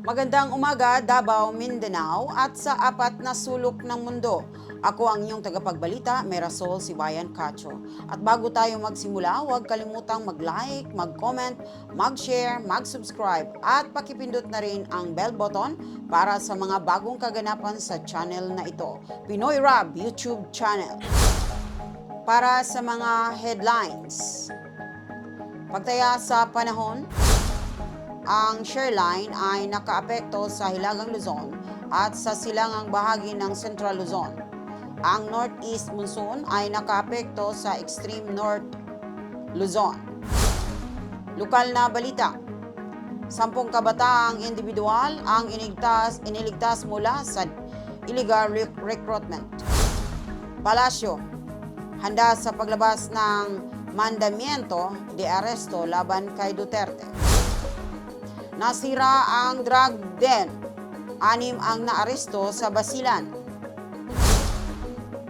Magandang umaga, Davao, Mindanao at sa apat na sulok ng mundo. Ako ang inyong tagapagbalita, Merasol Sibayan Cacho. At bago tayo magsimula, huwag kalimutang mag-like, mag-comment, mag-share, mag-subscribe at pakipindot na rin ang bell button para sa mga bagong kaganapan sa channel na ito, Pinoy Rab YouTube channel. Para sa mga headlines, pagtaya sa panahon, ang shoreline ay nakaapekto sa Hilagang Luzon at sa silangang bahagi ng Central Luzon. Ang northeast monsoon ay nakaapekto sa extreme north Luzon. Lokal na balita, 10 kabataang individual ang iniligtas mula sa illegal recruitment. Palasyo, handa sa paglabas ng mandamiento de aresto laban kay Duterte. Nasira ang drug den. 6 ang naaresto sa Basilan.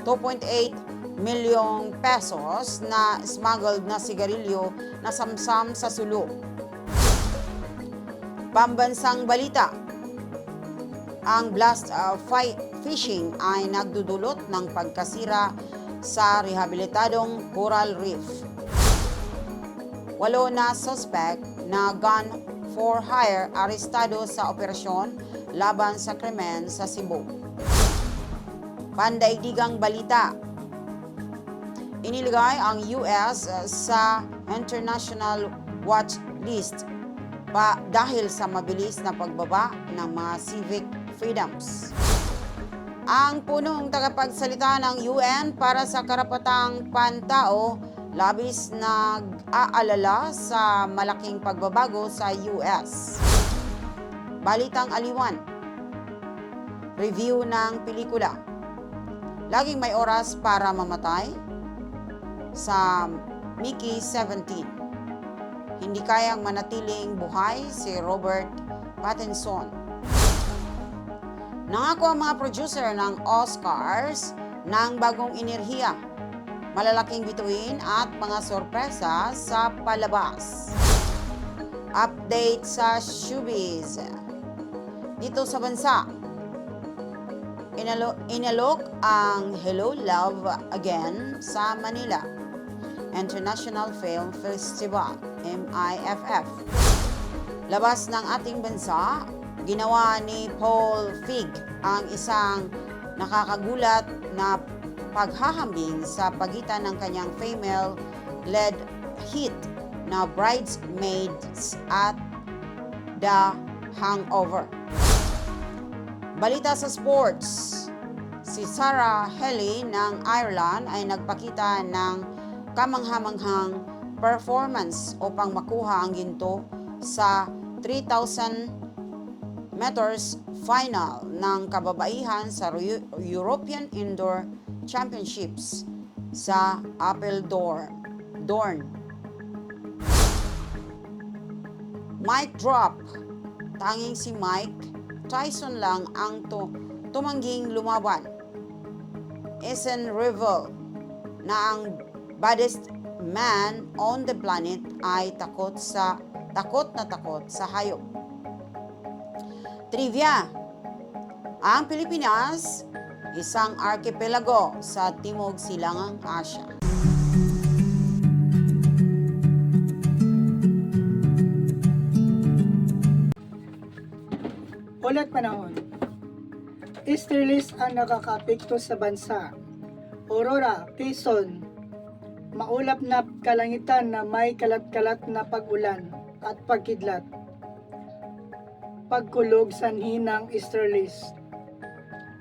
2.8 milyong pesos na smuggled na sigarilyo na samsam sa Sulu. Pambansang balita, ang blast fishing ay nagdudulot ng pagkasira sa rehabilitadong coral reef. 8 na suspect na gun for hire arestado sa operasyon laban sa krimen sa Cebu. Pandaigdigang balita, iniligay ang US sa international watch list dahil sa mabilis na pagbaba ng mga civic freedoms. Ang punong tagapagsalita ng UN para sa karapatang pantao labis nag-aalala sa malaking pagbabago sa US. Balitang aliwan, review ng pelikula. Laging may oras para mamatay sa Mickey 17. Hindi kayang manatiling buhay si Robert Pattinson. Nangako ang mga producer ng Oscars ng bagong enerhiya, malalaking bituin at mga sorpresa sa palabas. Update sa showbiz. Dito sa bansa, inalok ang Hello Love Again sa Manila International Film Festival, MIFF. Labas ng ating bansa, ginawa ni Paul Feig ang isang nakakagulat na paghahambing sa pagitan ng kanyang female-led hit na Bridesmaids at The Hangover. Balita sa sports, si Sarah Healy ng Ireland ay nagpakita ng kamanghamanghang performance upang makuha ang ginto sa 3,000 meters final ng kababaihan sa European Indoor Championships sa Apeldoorn. Mic drop. Tanging si Mike Tyson lang ang tumangging lumaban. Isn't reveal na ang baddest man on the planet ay takot na takot sa hayop. Trivia. Ang Pilipinas, isang arkipelago sa Timog Silangang Asya. Ulat panahon. Easterlies ang nakakapekto sa bansa. Aurora, Quezon. Maulap na kalangitan na may kalat-kalat na pag-ulan at pagkidlat. Pagkulog sanhi ng easterlies.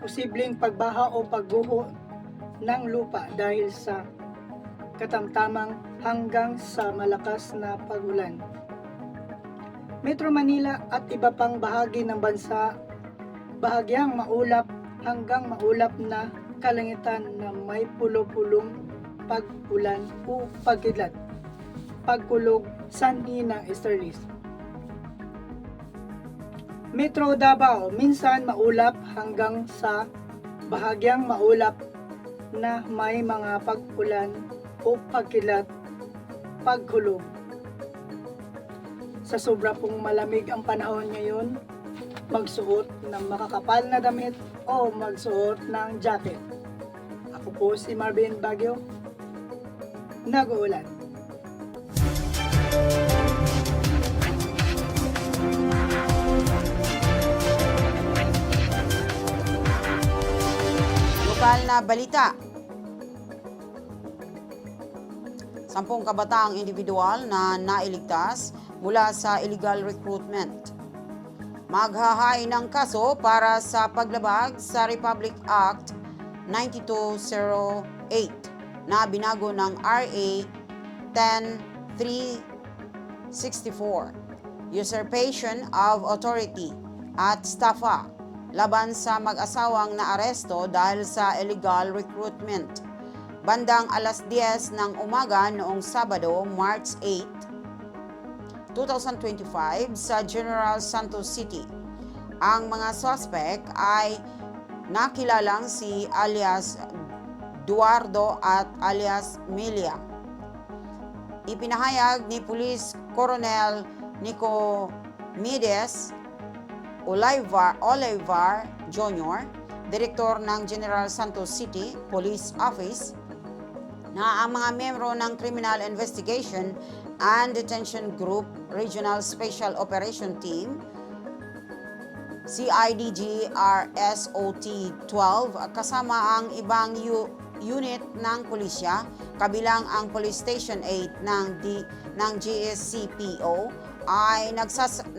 Posibleng pagbaha o pagguho ng lupa dahil sa katamtamang hanggang sa malakas na pag-ulan. Metro Manila at iba pang bahagi ng bansa, bahagyang maulap hanggang maulap na kalangitan na may pulo-pulong pag-ulan o pagkidlat. Pagkulog sanhi ng easterlies. Metro Davao, minsan maulap hanggang sa bahagyang maulap na may mga pag-ulan o pagkilat, pagkulog. Sa sobra pong malamig ang panahon ngayon, magsuot ng makakapal na damit o magsuot ng jacket. Ako po si Marvin Baguio, nag-uulan. Lokal na balita. 10 kabataang individual na nailigtas mula sa illegal recruitment. Maghahain ng kaso para sa paglabag sa Republic Act 9208 na binago ng RA 10364, Usurpation of Authority at Staffa laban sa mag-asawang naaresto dahil sa illegal recruitment. Bandang alas 10 ng umaga noong Sabado, March 8, 2025 sa General Santos City. Ang mga suspect ay nakilalang si alias Duardo at alias Milia. Ipinahayag ni Police Colonel Nico Mides Olivar Jr., Direktor ng General Santos City Police Office, na ang mga miyembro ng Criminal Investigation and Detention Group Regional Special Operation Team CIDG RSOT 12 kasama ang ibang unit ng pulisya kabilang ang Police Station 8 ng GSCPO ay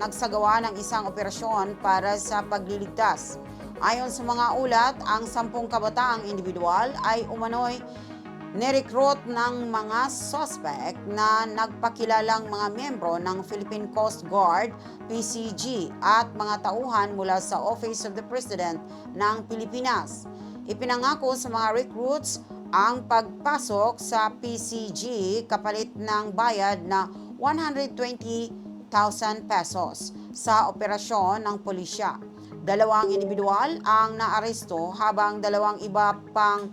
nagsagawa ng isang operasyon para sa pagliligtas. Ayon sa mga ulat, ang 10 kabataang individual ay umano'y nirecruit ng mga suspect na nagpakilalang mga miyembro ng Philippine Coast Guard, PCG at mga tauhan mula sa Office of the President ng Pilipinas. Ipinangako sa mga recruits ang pagpasok sa PCG kapalit ng bayad na 120,000 pesos sa operasyon ng pulisya. 2 individual ang naaresto habang 2 iba pang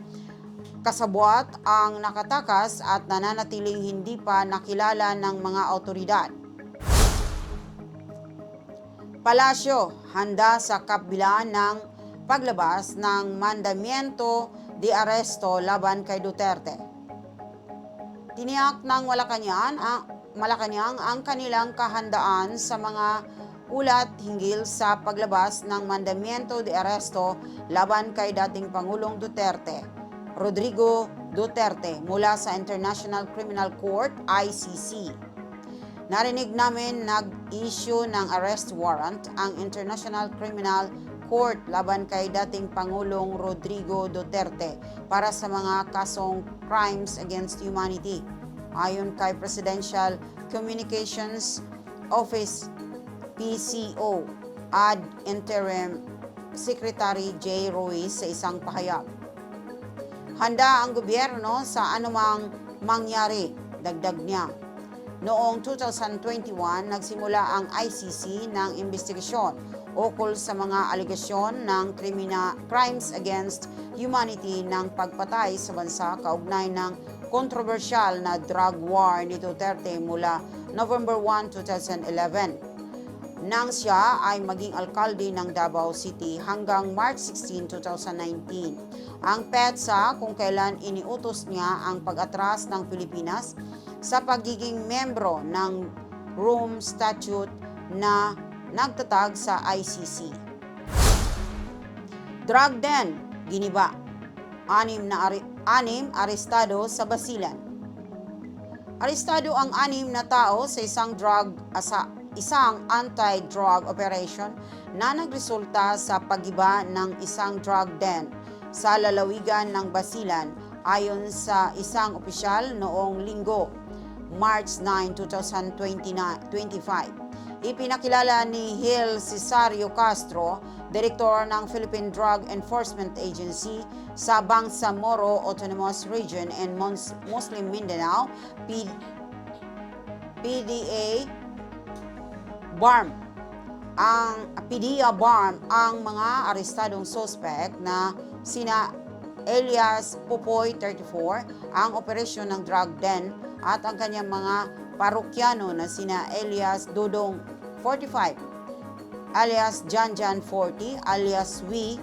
kasabwat ang nakatakas at nananatiling hindi pa nakilala ng mga awtoridad. Palasyo, handa sa kabila ng paglabas ng mandamiento de aresto laban kay Duterte. Tiniyak ng Malacanang ang kanilang kahandaan sa mga ulat hinggil sa paglabas ng mandamiento de aresto laban kay dating Pangulong Rodrigo Duterte mula sa International Criminal Court, ICC. Narinig namin nag-issue ng arrest warrant ang International Criminal Court laban kay dating Pangulong Rodrigo Duterte para sa mga kasong crimes against humanity. Ayon kay Presidential Communications Office PCO ad interim Secretary J. Ruiz sa isang pahayag. Handa ang gobyerno sa anumang mangyari, dagdag niya. Noong 2021, nagsimula ang ICC ng investigasyon ukol sa mga alegasyon ng crimes against humanity ng pagpatay sa bansa kaugnay ng kontrobersyal na drug war ni Duterte mula November 1, 2011. Nang siya ay maging alkalde ng Davao City hanggang March 16, 2019. Ang PEDSA kung kailan iniutos niya ang pag-atras ng Pilipinas sa pagiging membro ng Rome Statute na nagtatag sa ICC. Drug den, giniba. 6 arestado sa Basilan. Arestado ang 6 na tao sa isang anti-drug operation na nagresulta sa pag-iba ng isang drug den sa lalawigan ng Basilan ayon sa isang opisyal noong Linggo, March 9, 2025. Ipinakilala ni Gil Cesario Castro, Direktor ng Philippine Drug Enforcement Agency sa Bangsamoro Autonomous Region and Muslim Mindanao, PDA BARM. Ang PDEA BARM ang mga arestadong suspect na sina Elias Popoy, 34, ang operasyon ng drug den at ang kanyang mga parokyano na sina Elias Dodong, 45, alias Janjan 40 alias Wee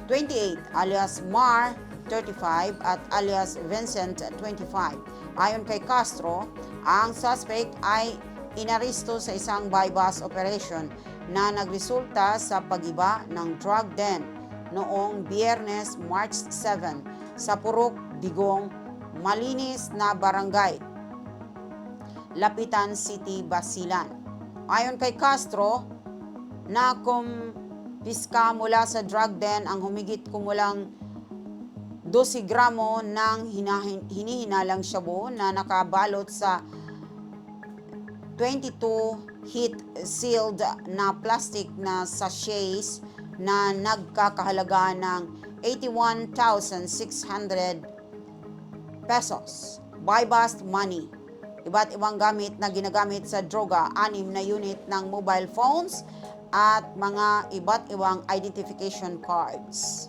28 alias Mar 35 at alias Vincent 25. Ayon kay Castro, ang suspect ay inaresto sa isang buy-bust operation na nagresulta sa pag-iba ng drug den noong Biyernes, March 7 sa Purok, Digong, Malinis na barangay, Lapitan City, Basilan. Ayon kay Castro, nakumpiska mula sa drug den ang humigit kumulang 12 gramo ng hinihinalang shabu na nakabalot sa 22 heat-sealed na plastic na sachets na nagkakahalaga ng 81,600 pesos. Buy-bust money. Iba't ibang gamit na ginagamit sa droga, 6 na unit ng mobile phones at mga iba't ibang identification cards.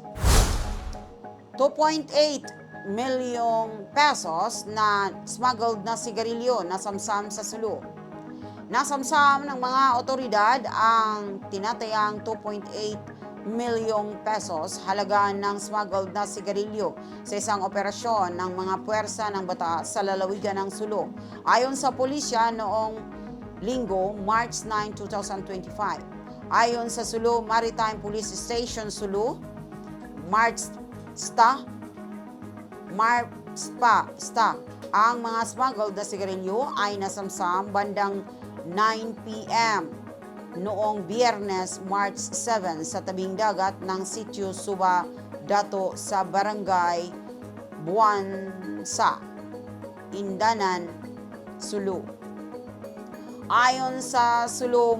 2.8 milyong pesos na smuggled na sigarilyo na samsam sa Sulu. Nasamsam ng mga otoridad ang tinatayang 2.8 milyong pesos halaga ng smuggled na sigarilyo sa isang operasyon ng mga puwersa ng batas sa lalawigan ng Sulu. Ayon sa pulisya noong Linggo, March 9, 2025. Ayon sa Sulu Maritime Police Station Sulu, Marpsta, ang mga smuggled na sigarilyo ay nasamsam bandang 9 p.m. noong Biyernes, March 7 sa tabing dagat ng Sitio Suba Dato sa Barangay Buwansa, Indanan, Sulu. Ayon sa Sulu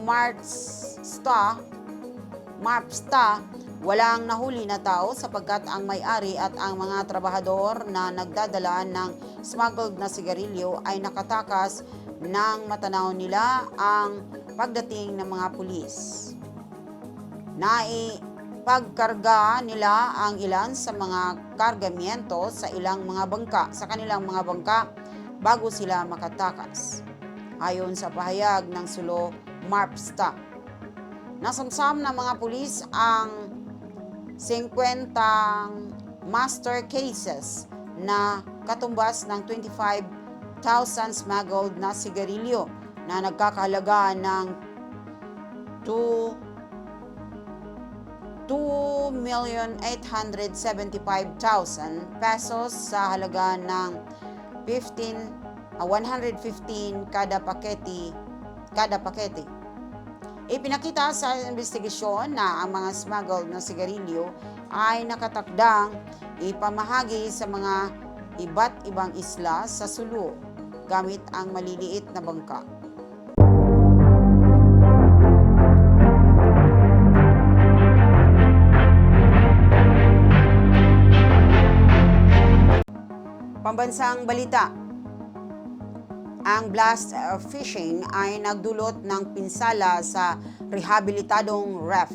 Marpsta, walang nahuli na tao sapagkat ang may-ari at ang mga trabahador na nagdadala ng smuggled na sigarilyo ay nakatakas nang matanaw nila ang pagdating ng mga pulis. Naipagkarga nila ang ilan sa mga kargamyento sa kanilang mga bangka bago sila makatakas. Ayon sa pahayag ng Sulu Marpsta, nasamsam ng mga pulis ang 50 master cases na katumbas ng 25,000 smuggled na sigarilyo na nagkakahalaga ng 2,875,000 pesos sa halaga ng 115 kada pakete. Ipinakita sa investigasyon na ang mga smuggled na sigarilyo ay nakatakdang ipamahagi sa mga iba't ibang isla sa Sulu gamit ang maliliit na bangka. Pambansang balita. Ang blast fishing ay nagdulot ng pinsala sa rehabilitadong ref.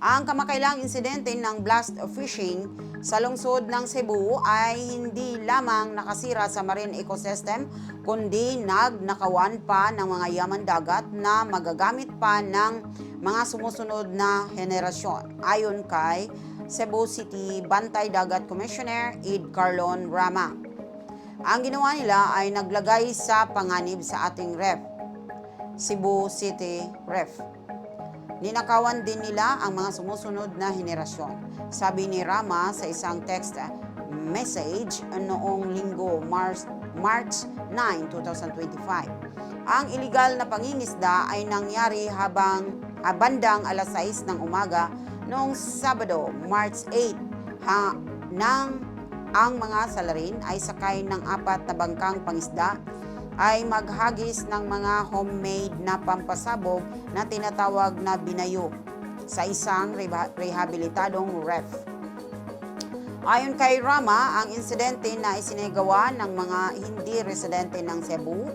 Ang kamakailang insidente ng blast fishing sa lungsod ng Cebu ay hindi lamang nakasira sa marine ecosystem, kundi nagnakawan pa ng mga yaman dagat na magagamit pa ng mga sumusunod na henerasyon. Ayon kay Cebu City Bantay Dagat Commissioner Ed Carlon Rama. Ang ginawa nila ay naglagay sa panganib sa ating ref, Cebu City Ref. Ninakawan din nila ang mga sumusunod na henerasyon. Sabi ni Rama sa isang text message noong Linggo, March 9, 2025. Ang iligal na pangingisda ay nangyari bandang alas 6 ng umaga noong Sabado, March 8, nang ang mga salarin ay sakay ng 4 na bangkang pangisda ay maghagis ng mga homemade na pampasabog na tinatawag na binayo sa isang rehabilitadong ref. Ayon kay Rama, ang insidente na isinagawa ng mga hindi residente ng Cebu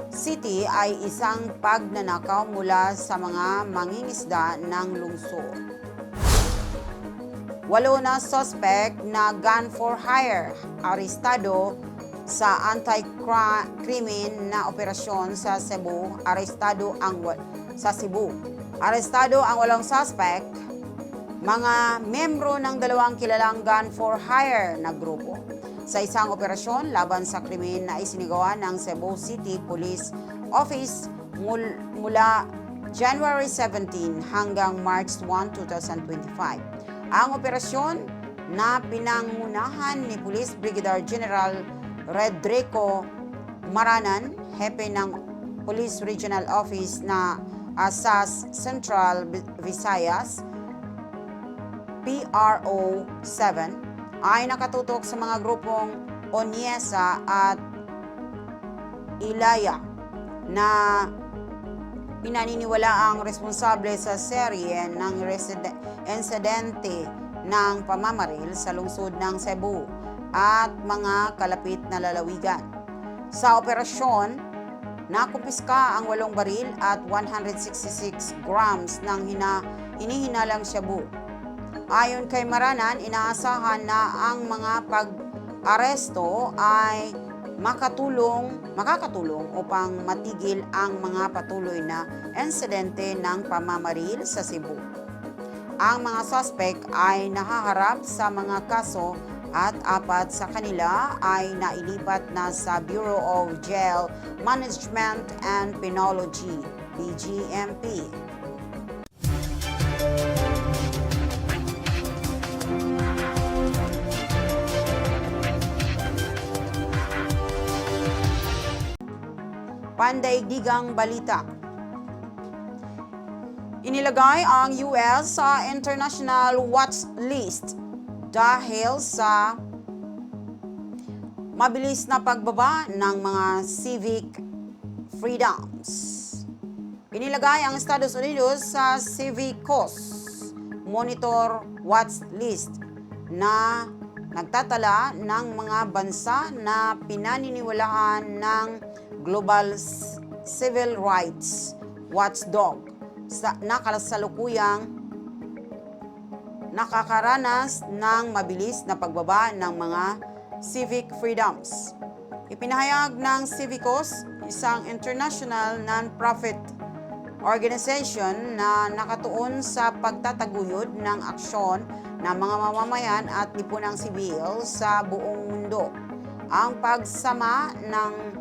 City ay isang pagnanakaw mula sa mga mangingisda ng lungsod. 8 na suspect na gun for hire arestado sa anti-krimen na operasyon sa Cebu. Arestado ang sa Cebu. Arestado ang 8 suspect, mga membro ng 2 kilalang gun for hire na grupo sa isang operasyon laban sa krimen na isinigawa ng Cebu City Police Office mula January 17 hanggang March 1, 2025. Ang operasyon na pinangunahan ni Police Brigadier General Redrico Maranan, hepe ng Police Regional Office na SAS Central Visayas, PRO 7, ay nakatutok sa mga grupong Onyesa at Ilaya na pinaniniwala ang responsable sa serye ng insidente ng pamamaril sa lungsod ng Cebu at mga kalapit na lalawigan. Sa operasyon, nakumpiska ang 8 baril at 166 grams ng hinihinalang shabu. Ayon kay Maranan, inaasahan na ang mga pag-aresto ay makakatulong upang matigil ang mga patuloy na insidente ng pamamaril sa Cebu. Ang mga suspect ay nahaharap sa mga kaso at 4 sa kanila ay nailipat na sa Bureau of Jail Management and Penology, BGMP. Pandaigdigang balita. Inilagay ang US sa international watch list dahil sa mabilis na pagbaba ng mga civic freedoms. Inilagay ang Estados Unidos sa Civicus Monitor Watch List na nagtatala ng mga bansa na pinaniniwalaan ng Global Civil Rights Watchdog na kasalukuyang nakakaranas ng mabilis na pagbaba ng mga civic freedoms. Ipinahayag ng Civicus, isang international non-profit organization na nakatuon sa pagtataguyod ng aksyon ng mga mamamayan at lipunang sibil sa buong mundo. Ang pagsama ng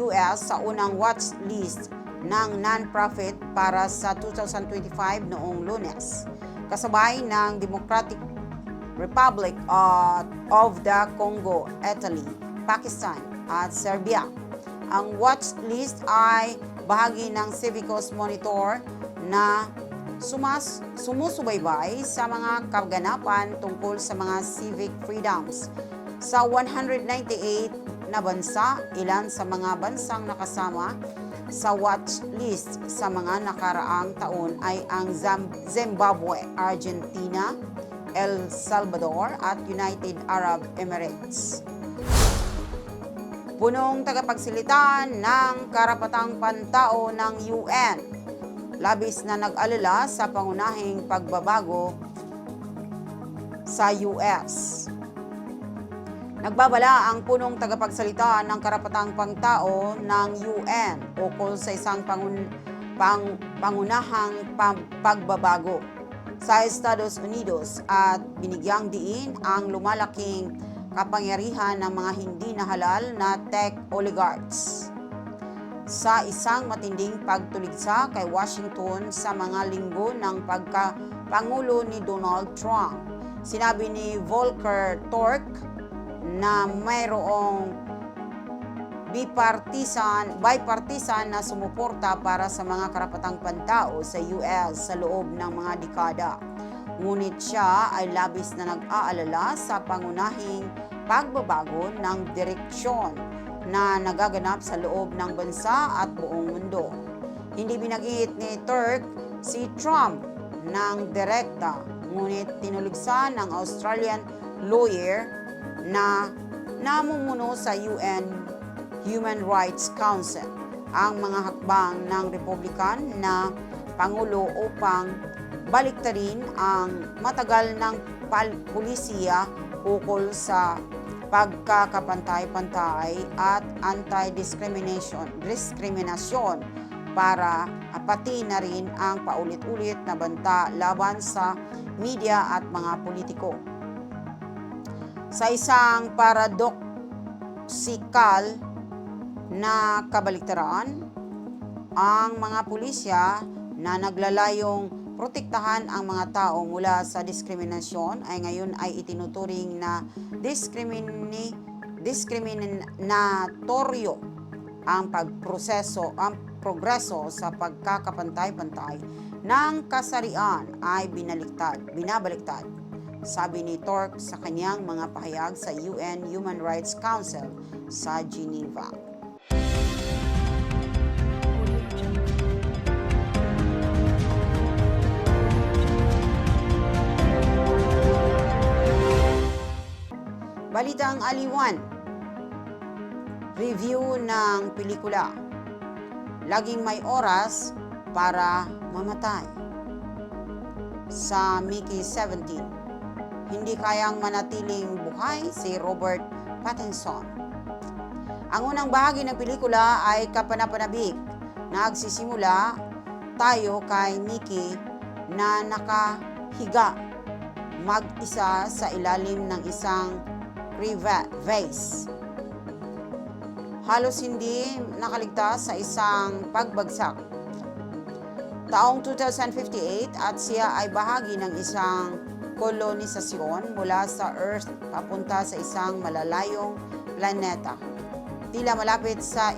US sa unang watch list ng non-profit para sa 2025 noong Lunes, kasabay ng Democratic Republic of the Congo, Italy, Pakistan at Serbia. Ang watch list ay bahagi ng Civicus Monitor na sumusubaybay sa mga kaganapan tungkol sa mga civic freedoms sa 198 na bansa. Ilan sa mga bansang nakasama sa watch list sa mga nakaraang taon ay ang Zimbabwe, Argentina, El Salvador at United Arab Emirates. Punong tagapagsalita ng Karapatang Pantao ng UN, labis na nag-alala sa pangunahing pagbabago sa US. Nagbabala ang punong tagapagsalita ng Karapatang Pantao ng UN ukol sa isang pangunahang pagbabago sa Estados Unidos at binigyang diin ang lumalaking kapangyarihan ng mga hindi na halal na tech oligarchs sa isang matinding pagtuligsa kay Washington sa mga linggo ng pagkapangulo ni Donald Trump. Sinabi ni Volker Turk na mayroong bipartisan na sumuporta para sa mga karapatang pantao sa US sa loob ng mga dekada. Ngunit siya ay labis na nag-aalala sa pangunahing pagbabago ng direksyon na nagaganap sa loob ng bansa at buong mundo. Hindi binanggit ni Turk si Trump ng direkta, ngunit tinuligsa ng Australian lawyer na namumuno sa UN Human Rights Council ang mga hakbang ng Republican na Pangulo upang baliktarin ang matagal ng pulisiya ukol sa pagkakapantay-pantay at anti-diskriminasyon para pati na rin ang paulit-ulit na banta laban sa media at mga politiko. Sa isang paradoksikal na kabaliktaran, ang mga pulisya na naglalayong protektahan ang mga tao mula sa diskriminasyon ay ngayon ay itinuturing na diskriminatoryo ang progreso sa pagkakapantay-pantay ng kasarian ay binabaliktad, sabi ni Turk sa kanyang mga pahayag sa UN Human Rights Council sa Geneva. Balitang aliwan. Review ng pelikula. Laging may oras para mamatay. Sa Mickey 17. Hindi kayang manatiling buhay si Robert Pattinson. Ang unang bahagi ng pelikula ay kapanapanabik. Nagsisimula tayo kay Mickey na nakahiga mag-isa sa ilalim ng isang crevasse. Halos hindi nakaligtas sa isang pagbagsak. Taong 2058 at siya ay bahagi ng isang kolonisasyon mula sa Earth papunta sa isang malalayong planeta. Tila malapit sa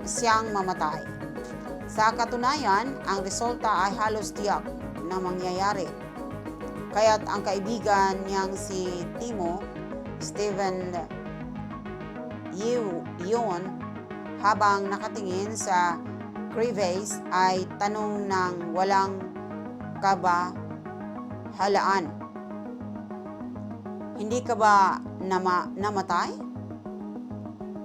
siyang mamatay. Sa katunayan, ang resulta ay halos tiyak na mangyayari. Kaya't ang kaibigan niyang si Timo, Steven Yeun, habang nakatingin sa crevasse ay tanong ng walang kabahalaan. Hindi ka ba namatay?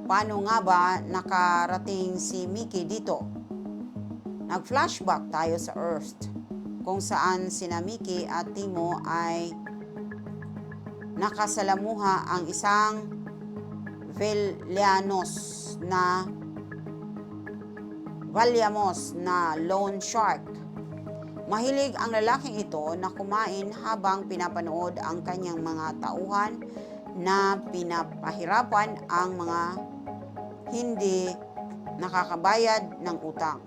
Paano nga ba nakarating si Mickey dito? Nag-flashback tayo sa Earth, kung saan sina Mickey at Timo ay nakasalamuha ang isang valyamos na loan shark. Mahilig ang lalaking ito na kumain habang pinapanood ang kanyang mga tauhan na pinapahirapan ang mga hindi nakakabayad ng utang.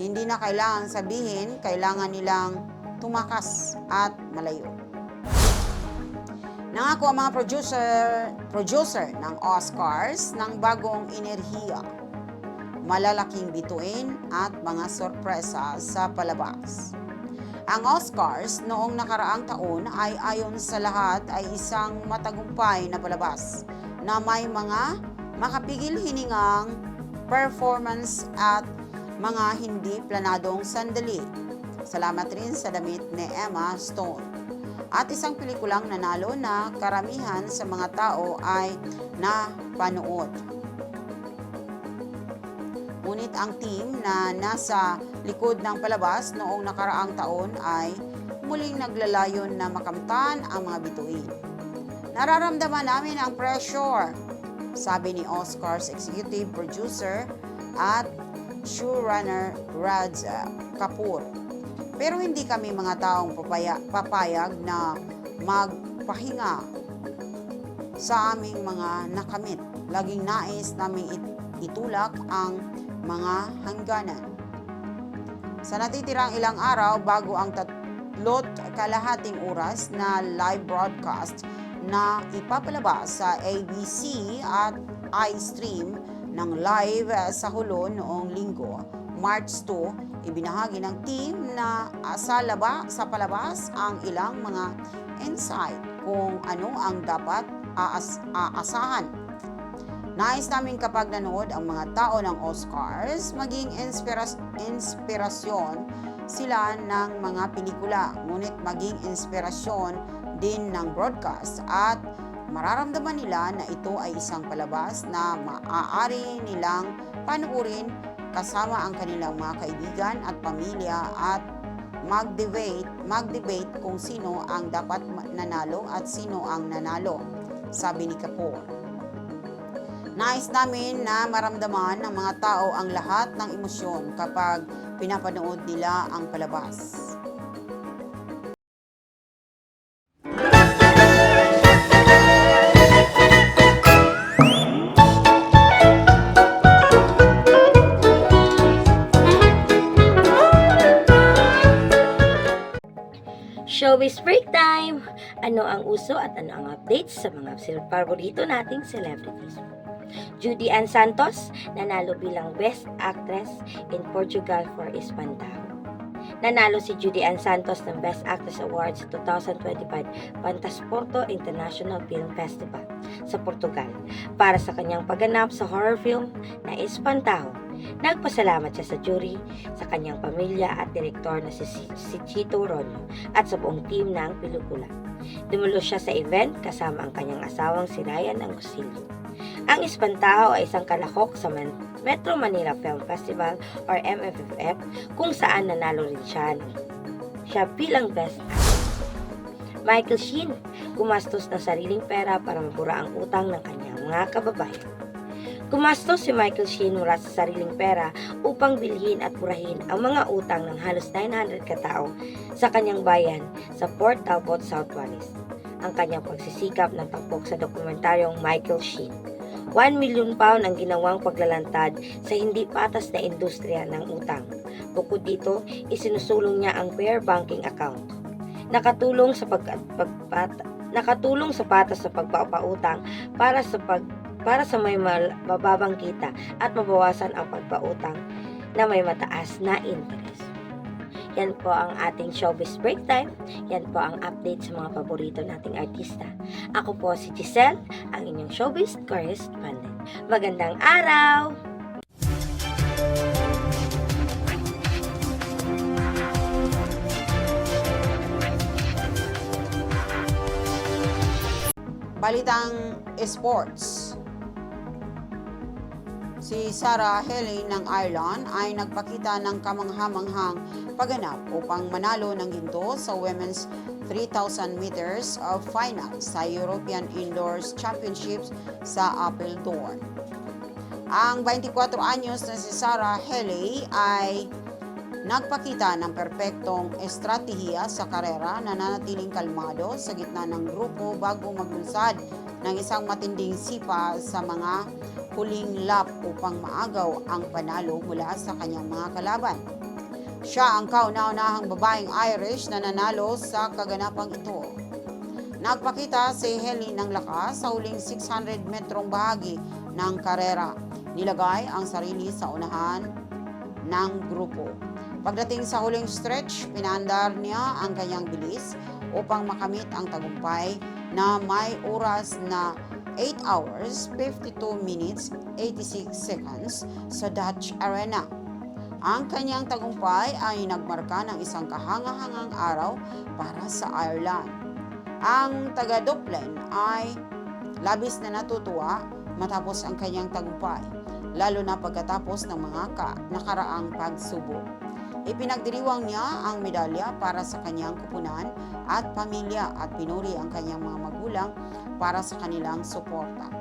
Hindi na kailangan sabihin, kailangan nilang tumakas at malayo. Nangako ang mga producer ng Oscars ng bagong enerhiya, malalaking bituin at mga sorpresa sa palabas. Ang Oscars noong nakaraang taon ay ayon sa lahat ay isang matagumpay na palabas na may mga makapigil hiningang performance at mga hindi planadong sandali. Salamat rin sa damit ni Emma Stone. At isang pelikulang nanalo na karamihan sa mga tao ay napanood. Ngunit ang team na nasa likod ng palabas noong nakaraang taon ay muling naglalayon na makamtan ang mga bituin. Nararamdaman namin ang pressure, sabi ni Oscars executive producer at showrunner Raj Kapoor. Pero hindi kami mga taong papayag na magpahinga sa aming mga nakamit. Laging nais naming itulak ang mga hangganan. Sa natitirang ilang araw bago ang 3.5 oras na live broadcast na ipapalabas sa ABC at iStream ng live sa Hulo noong Linggo, March 2, ibinahagi ng team na sa palabas ang ilang mga insight kung ano ang dapat aasahan. Nais namin kapag nanood ang mga tao ng Oscars, maging inspirasyon sila ng mga pelikula, ngunit maging inspirasyon din ng broadcast at mararamdaman nila na ito ay isang palabas na maaari nilang panuorin kasama ang kanilang mga kaibigan at pamilya at mag-debate kung sino ang dapat nanalo at sino ang nanalo, sabi ni Kapoor. Nais namin na maramdaman ng mga tao ang lahat ng emosyon kapag pinapanood nila ang palabas. Showbiz Break Time! Ano ang uso at ano ang updates sa mga paborito nating celebrities? Judy Ann Santos nanalo bilang Best Actress in Portugal for Espantaho. Nanalo si Judy Ann Santos ng Best Actress Award sa 2025 Pantasporto International Film Festival sa Portugal para sa kanyang pagganap sa horror film na Espantaho. Nagpasalamat siya sa jury, sa kanyang pamilya at direktor na si Chito Ronyo at sa buong team ng pelikula. Dumulo siya sa event kasama ang kanyang asawang si Ryan Angosillo. Ang Espantaho ay isang kalahok sa Metro Manila Film Festival or MFFF kung saan nanalo rin siya bilang Best Actress. Michael Sheen gumastos ng sariling pera para mabura ang utang ng kanyang mga kababayan. Gumastos si Michael Sheen mula sa sariling pera upang bilhin at burahin ang mga utang ng halos 900 katao sa kanyang bayan sa Port Talbot, South Wales. Ang kanyang pagsisikap ng tampok sa dokumentaryong Michael Sheen. 1 million pound ang ginawang paglalantad sa hindi patas na industriya ng utang. Bukod dito, isinusulong niya ang fair banking account. Nakatulong sa patas sa pagpapautang para sa may mababang kita at mabawasan ang pagpautang na may mataas na interest. Yan po ang ating showbiz break time. Yan po ang update sa mga paborito nating artista. Ako po si Giselle, ang inyong showbiz correspondent. Magandang araw! Balitang sports. Si Sarah Healy ng Ireland ay nagpakita ng kamangha-manghang pagganap upang manalo ng ginto sa Women's 3,000 meters of final sa European Indoors Championships sa Apeldoorn. Ang 24 anyos na si Sarah Healy ay nagpakita ng perpektong estratehiya sa karera na nanatiling kalmado sa gitna ng grupo bago maglunsad ng isang matinding sipa sa mga huling lap upang maagaw ang panalo mula sa kanyang mga kalaban. Siya ang kauna-unahang babaeng Irish na nanalo sa kaganapang ito. Nagpakita si Healy ng lakas sa huling 600 metrong bahagi ng karera. Nilagay ang sarili sa unahan ng grupo. Pagdating sa huling stretch, pinandar niya ang kanyang bilis upang makamit ang tagumpay na may oras na 8 hours, 52 minutes, 86 seconds sa Dutch Arena. Ang kanyang tagumpay ay nagmarka ng isang kahanga-hangang araw para sa Ireland. Ang taga-Dublin ay labis na natutuwa matapos ang kanyang tagumpay, lalo na pagkatapos ng mga nakaraang pagsubok. Ipinagdiriwang niya ang medalya para sa kanyang kupunan at pamilya at pinuri ang kanyang mga magulang para sa kanilang suporta.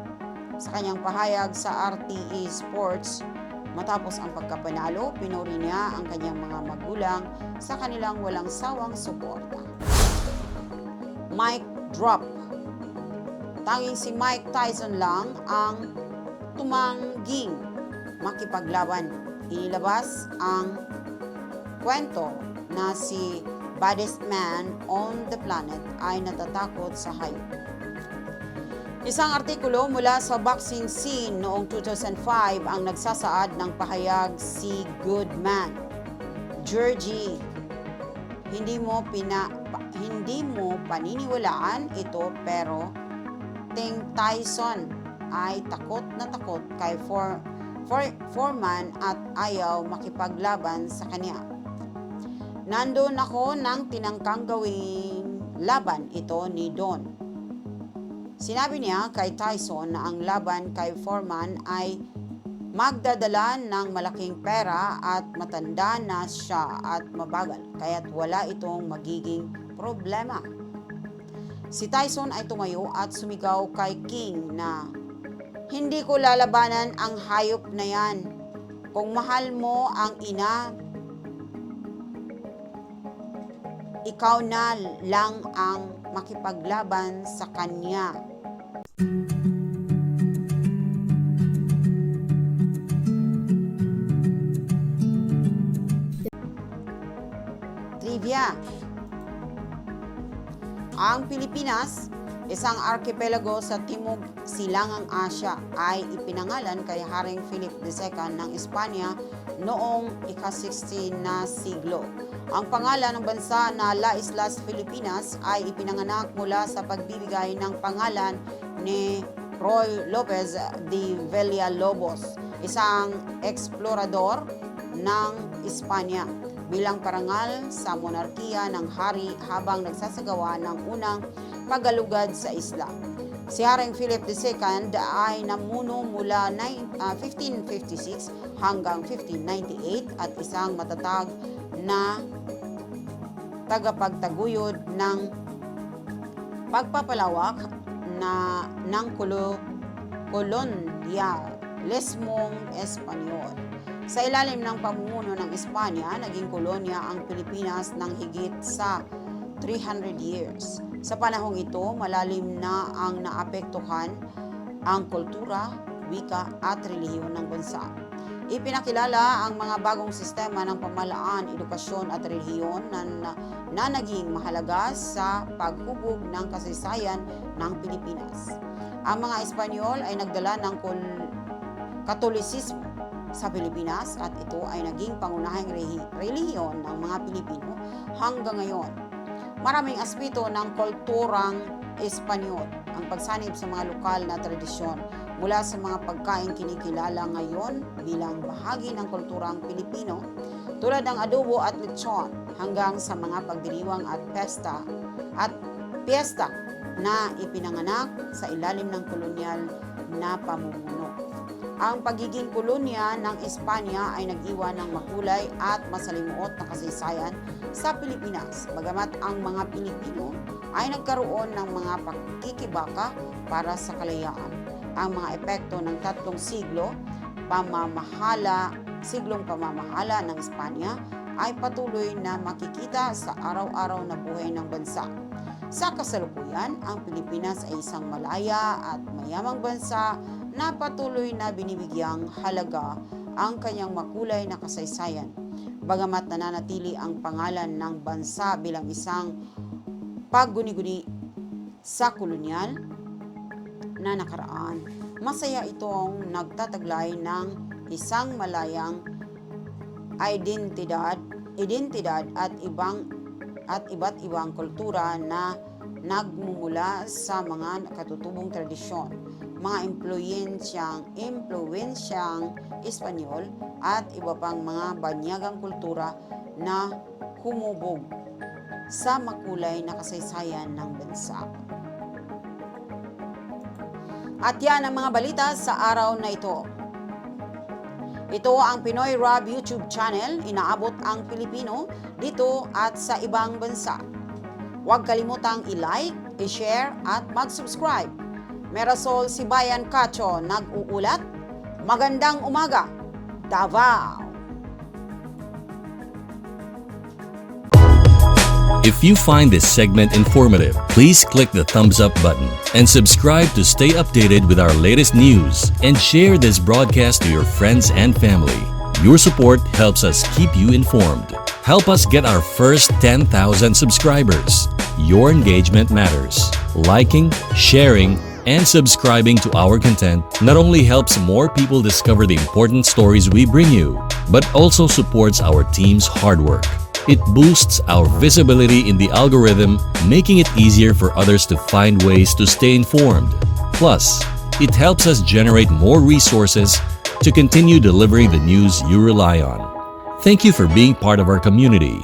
Sa kanyang pahayag sa RTE Sports, matapos ang pagkapanalo, pinuri niya ang kanyang mga magulang sa kanilang walang sawang suporta. Mic drop. Tanging si Mike Tyson lang ang tumangging makipaglaban. Inilabas ang kwento na si baddest man on the planet ay natatakot sa hayop. Isang artikulo mula sa boxing scene noong 2005 ang nagsasaad ng pahayag si Goodman. Georgie, hindi mo paniniwalaan ito pero Ting Tyson ay takot na takot kay Foreman at ayaw makipaglaban sa kanya. Nandoon ako nang tinangkang gawing laban ito ni Don. Sinabi niya kay Tyson na ang laban kay Foreman ay magdadala ng malaking pera at matanda na siya at mabagal, kaya't wala itong magiging problema. Si Tyson ay tumayo at sumigaw kay King na Hindi ko lalabanan ang hayop na yan. Kung mahal mo ang ina, ikaw na lang ang makipaglaban sa kanya. Trivia. Ang Pilipinas, isang archipelago sa Timog Silangang Asya, ay ipinangalan kay Haring Philip II ng Espanya noong ika-16 na siglo. Ang pangalan ng bansa na La Islas Filipinas ay ipinanganak mula sa pagbibigay ng pangalan ni Roy Lopez de Villalobos, isang eksplorador ng Espanya, bilang parangal sa monarkiya ng hari habang nagsasagawa ng unang paggalugad sa isla. Si Haring Philip II ay namuno mula 1556 hanggang 1598 at isang matatag na tagapagtaguyod ng pagpapalawak ng kolonyalismong Espanyol. Sa ilalim ng pamumuno ng Espanya, naging kolonya ang Pilipinas ng higit sa 300 years. Sa panahong ito, malalim na ang naapektuhan ang kultura, wika at relihiyon ng bansa. Ipinakilala ang mga bagong sistema ng pamahalaan, edukasyon at relihiyon na naging mahalaga sa paghubog ng kasaysayan ng Pilipinas. Ang mga Espanyol ay nagdala ng Katolisismo sa Pilipinas at ito ay naging pangunahing relihiyon ng mga Pilipino hanggang ngayon. Maraming aspeto ng kulturang Espanyol ang pagsanib sa mga lokal na tradisyon, mula sa mga pagkain kinikilala ngayon bilang bahagi ng kulturang Pilipino tulad ng adobo at lechon, hanggang sa mga pagdiriwang at piyesta na ipinanganak sa ilalim ng kolonyal na pamumuno. Ang pagiging kolonya ng Espanya ay nag-iwan ng makulay at masalimuot na kasaysayan sa Pilipinas, bagamat ang mga Pilipino ay nagkaroon ng mga pakikibaka para sa kalayaan. Ang mga epekto ng 3 siglong pamamahala ng Espanya ay patuloy na makikita sa araw-araw na buhay ng bansa. Sa kasalukuyan, ang Pilipinas ay isang malaya at mayamang bansa na patuloy na binibigyang halaga ang kanyang makulay na kasaysayan. Bagamat nananatili ang pangalan ng bansa bilang isang pagguni-guni sa kolonyal na nakaraan, masaya itong nagtataglay ng isang malayang identidad at iba't ibang kultura na nagmumula sa mga katutubong tradisyon, mga impluwensyang Espanyol at iba pang mga banyagang kultura na humubog sa makulay na kasaysayan ng bansa. At yan ang mga balita sa araw na ito. Ito ang Pinoy Rob YouTube channel, inaabot ang Pilipino dito at sa ibang bansa. Huwag kalimutang i-like, i-share at mag-subscribe. Merasol Sibayan Cacho nag-uulat. Magandang umaga, Davao! If you find this segment informative, please click the thumbs up button and subscribe to stay updated with our latest news, and share this broadcast to your friends and family. Your support helps us keep you informed. Help us get our first 10,000 subscribers. Your engagement matters. Liking, sharing, and subscribing to our content not only helps more people discover the important stories we bring you, but also supports our team's hard work. It boosts our visibility in the algorithm, making it easier for others to find ways to stay informed. Plus, it helps us generate more resources to continue delivering the news you rely on. Thank you for being part of our community.